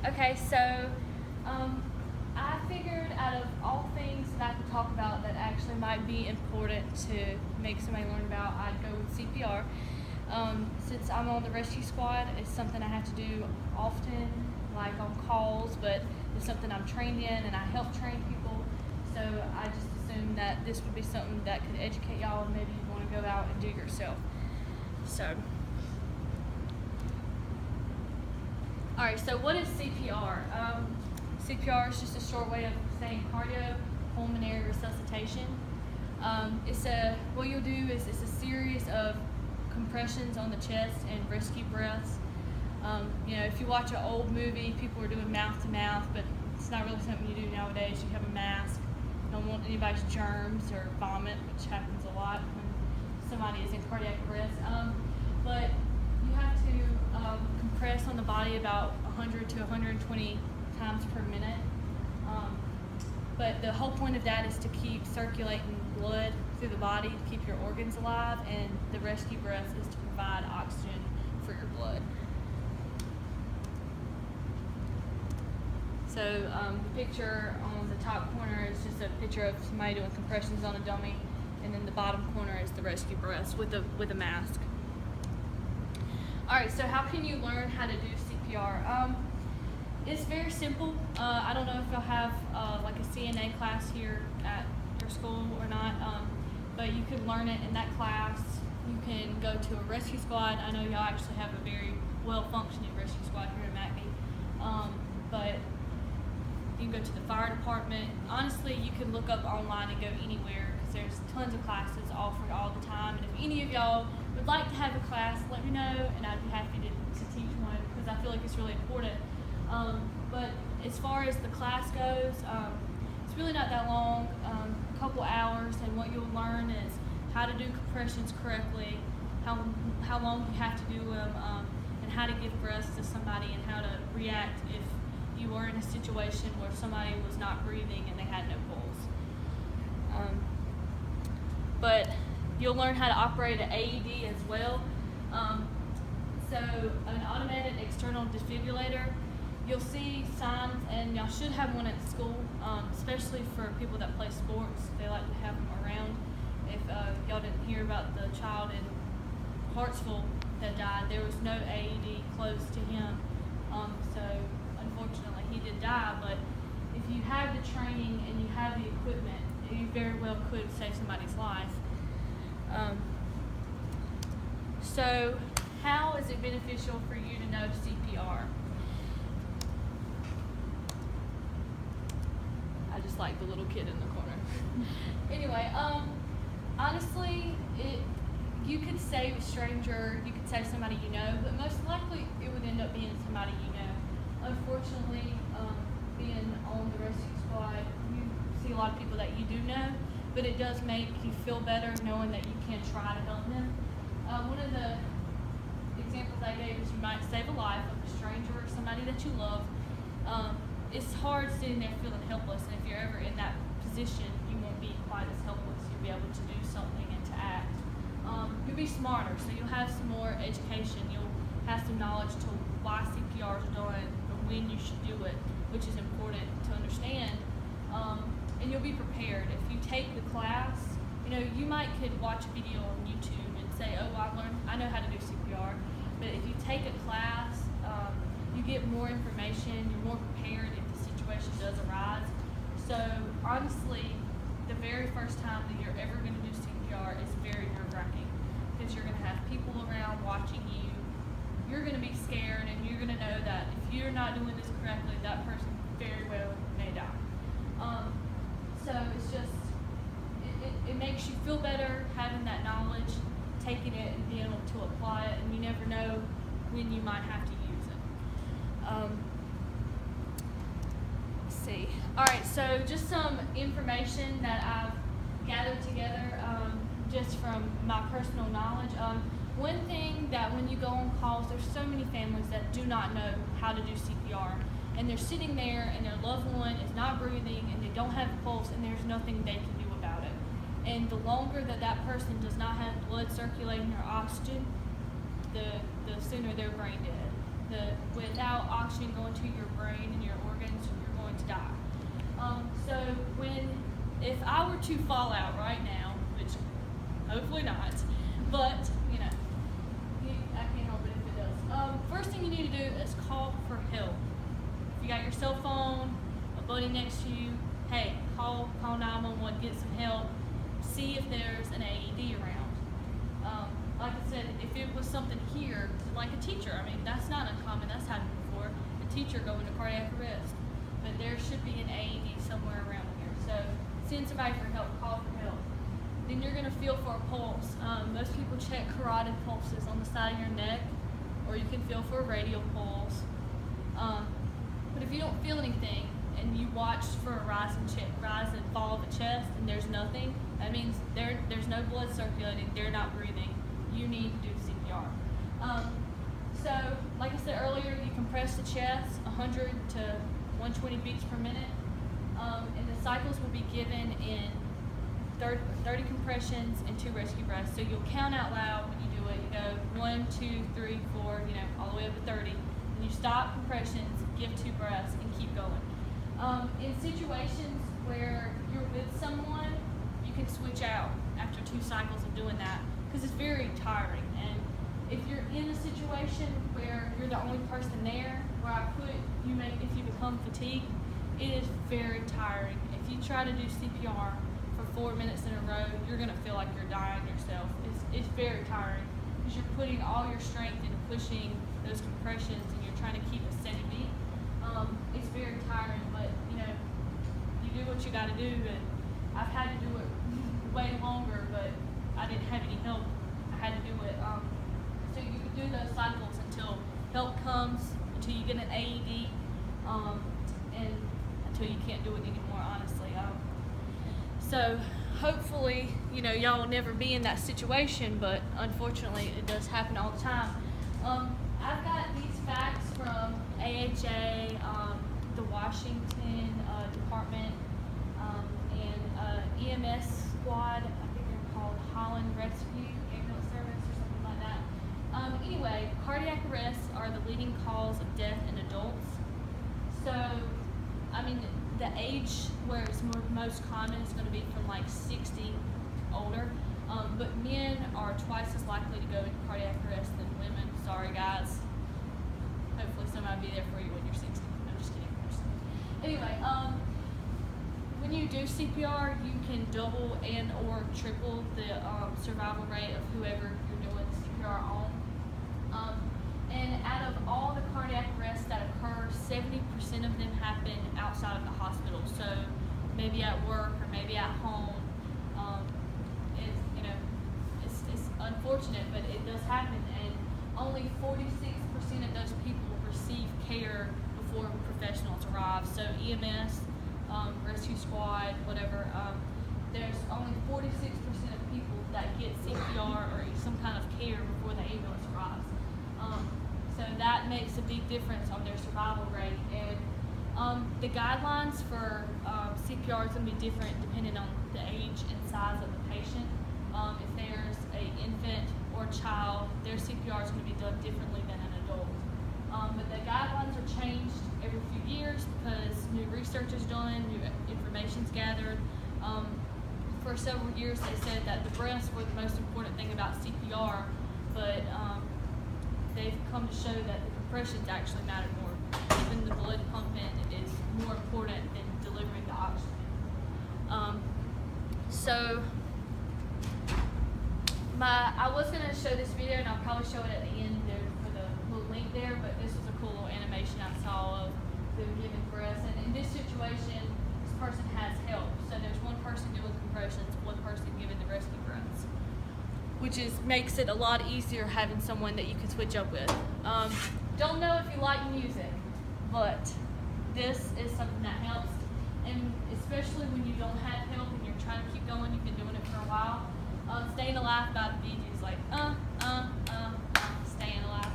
Okay, so I figured out of all things that I could talk about that actually might be important to make somebody learn about, I'd go with CPR. Since I'm on the rescue squad, it's something I have to do often, like on calls, but it's something I'm trained in and I help train people. So I just assumed that this would be something that could educate y'all and maybe you want to go out and do yourself. So. Alright, so what is CPR? CPR is just a short way of saying cardiopulmonary resuscitation. What you'll do is it's a series of compressions on the chest and rescue breaths. If you watch an old movie, people are doing mouth to mouth, but it's not really something you do nowadays. You have a mask. You don't want anybody's germs or vomit, which happens a lot when somebody is in cardiac arrest. But you have to compress on the body about 100 to 120 times per minute. But the whole point of that is to keep circulating blood through the body, to keep your organs alive, and the rescue breath is to provide oxygen for your blood. So the picture on the top corner is just a picture of somebody doing compressions on a dummy, and then the bottom corner is the rescue breath with a mask. Alright, so how can you learn how to do CPR? It's very simple. I don't know if you'll have like a CNA class here at your school or not, but you could learn it in that class. You can go to a rescue squad. I know y'all actually have a very well-functioning rescue squad here in McBee, but you can go to the fire department. Honestly, you can look up online and go anywhere because there's tons of classes offered all the time. And if any of y'all would like to have a class, let me know, and I'd be happy to teach one because I feel like it's really important. But as far as the class goes, it's really not that long, a couple hours, and what you'll learn is how to do compressions correctly, how long you have to do them, and how to give breaths to somebody and how to react if you were in a situation where somebody was not breathing and they had no pulse. But you'll learn how to operate an AED as well. So an automated external defibrillator, you'll see signs, and y'all should have one at school, especially for people that play sports. They like to have them around. If y'all didn't hear about the child in Hartsville that died, there was no AED close to him. So unfortunately he did die, but if you have the training and you have the equipment, you very well could save somebody's life. So how is it beneficial for you to know CPR? I just like the little kid in the corner. Anyway, honestly, you could save a stranger, you could save somebody you know, but most likely it would end up being somebody you know. Unfortunately, being on the rescue squad, you see a lot of people that you do know, but it does make you feel better knowing that you can try to help them. One of the examples I gave is you might save a life of a stranger or somebody that you love. It's hard sitting there feeling helpless, and if you're ever in that position, you won't be quite as helpless. You'll be able to do something and to act. You'll be smarter, so you'll have some more education. You'll have some knowledge to why CPR is done or when you should do it, which is important to understand. And you'll be prepared. If you take the class, you could watch a video on YouTube and say, oh, I know how to do CPR. But if you take a class, you get more information, you're more prepared if the situation does arise. So honestly, the very first time that you're ever going to do CPR is very nerve-wracking because you're going to have people around watching you. You're going to be scared, and you're going to know that if you're not doing this correctly, that person very well may die. So it's just, it makes you feel better having that knowledge, taking it and being able to apply it, and you never know when you might have to use it. Let's see. Alright, so just some information that I've gathered together just from my personal knowledge. One thing that when you go on calls, there's so many families that do not know how to do CPR, and they're sitting there and their loved one is not breathing and they don't have a pulse, and there's nothing they can do about it. And the longer that person does not have blood circulating or oxygen, the sooner they're brain dead. without oxygen going to your brain and your organs, you're going to die. So if I were to fall out right now, which hopefully not, but I can't help it if it does. First thing you need to do is call for help. If you got your cell phone, a buddy next to you, hey, call 911, get some help. See if there's an AED around. Like I said, if it was something here, like a teacher, I mean, that's not uncommon. That's happened before. A teacher going to cardiac arrest. But there should be an AED somewhere around here. So send somebody for help, call for help. Then you're going to feel for a pulse. Most people check carotid pulses on the side of your neck, or you can feel for a radial pulse. But if you don't feel anything, and you watch for a rise and fall of the chest, and there's nothing, that means there's no blood circulating, they're not breathing. You need to do CPR. So, like I said earlier, you compress the chest 100 to 120 beats per minute, and the cycles will be given in 30 compressions and 2 rescue breaths. So you'll count out loud when you do it. You go 1, 2, 3, 4, all the way up to 30. And you stop compressions, give 2 breaths, and keep going. In situations where you're with someone, you can switch out after 2 cycles of doing that, because it's very tiring. And if you're in a situation where you're the only person there, where if you become fatigued, it is very tiring. If you try to do CPR for 4 minutes in a row, you're going to feel like you're dying yourself. It's very tiring, because you're putting all your strength into pushing those compressions, and you're trying to keep a steady beat. It's very tiring, but you do what you got to do. And I've had to do it way longer, but I didn't have any help. I had to do it. So you can do those cycles until help comes, until you get an AED, and until you can't do it anymore, honestly. So hopefully, y'all will never be in that situation, but unfortunately it does happen all the time. I've got these facts from AHA, the Washington Department, and EMS squad. I think they're called Holland Rescue Ambulance Service or something like that. Anyway, cardiac arrests are the leading cause of death in adults. So, the age where it's most common is going to be from like 60 older. But men are twice as likely to go into cardiac arrest than women. Sorry, guys. Hopefully somebody will be there for you when you're 60. I'm just kidding. Anyway, when you do CPR, you can double and or triple the survival rate of whoever you're doing CPR on. And out of all the cardiac arrests that occur, 70% of them happen outside of the hospital. So maybe at work or maybe at home. It's unfortunate, but it does happen. And only 46% of those people receive care before professionals arrive. So EMS, rescue squad, whatever, there's only 46% of people that get CPR or some kind of care before the ambulance arrives. So that makes a big difference on their survival rate. And the guidelines for CPR is going to be different depending on the age and size of the patient. If there's an infant or a child, their CPR is going to be done differently than an adult. But the guidelines are changed every few years because new research is done, new information's gathered. For several years they said that the breaths were the most important thing about CPR, but they've come to show that the compressions actually matter more. Even the blood pumping is more important than delivering the oxygen. I was going to show this video, and I'll probably show it at the end there for the little link there, but this was a cool little animation I saw of them giving breaths. And in this situation, this person has help. So there's one person doing compressions, one person giving the rescue breaths, which makes it a lot easier having someone that you can switch up with. Don't know if you like music, but this is something that helps. And especially when you don't have help and you're trying to keep going, you've been doing it for a while. Staying Alive by the Bee Gees, like staying alive,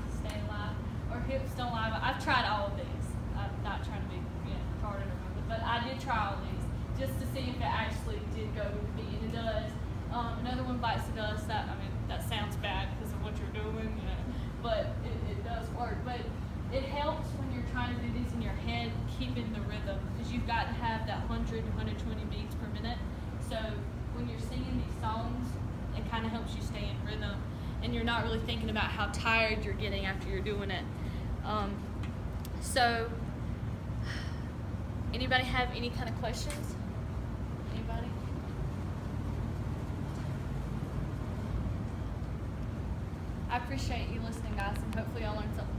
or Hips Don't Lie. I've tried all of these. I'm not trying to be retarded or something, but I did try all these just to see if it actually did go with the beat, and it does. Another one, Bites the Dust. That sounds bad because of what you're doing, but it does work. But it helps when you're trying to do these in your head, keeping the rhythm, because you've got to have that 100, 120 beats per minute. So when you're singing these songs, it kind of helps you stay in rhythm, and you're not really thinking about how tired you're getting after you're doing it. So, anybody have any kind of questions? Anybody? I appreciate you listening, guys, and hopefully y'all learned something.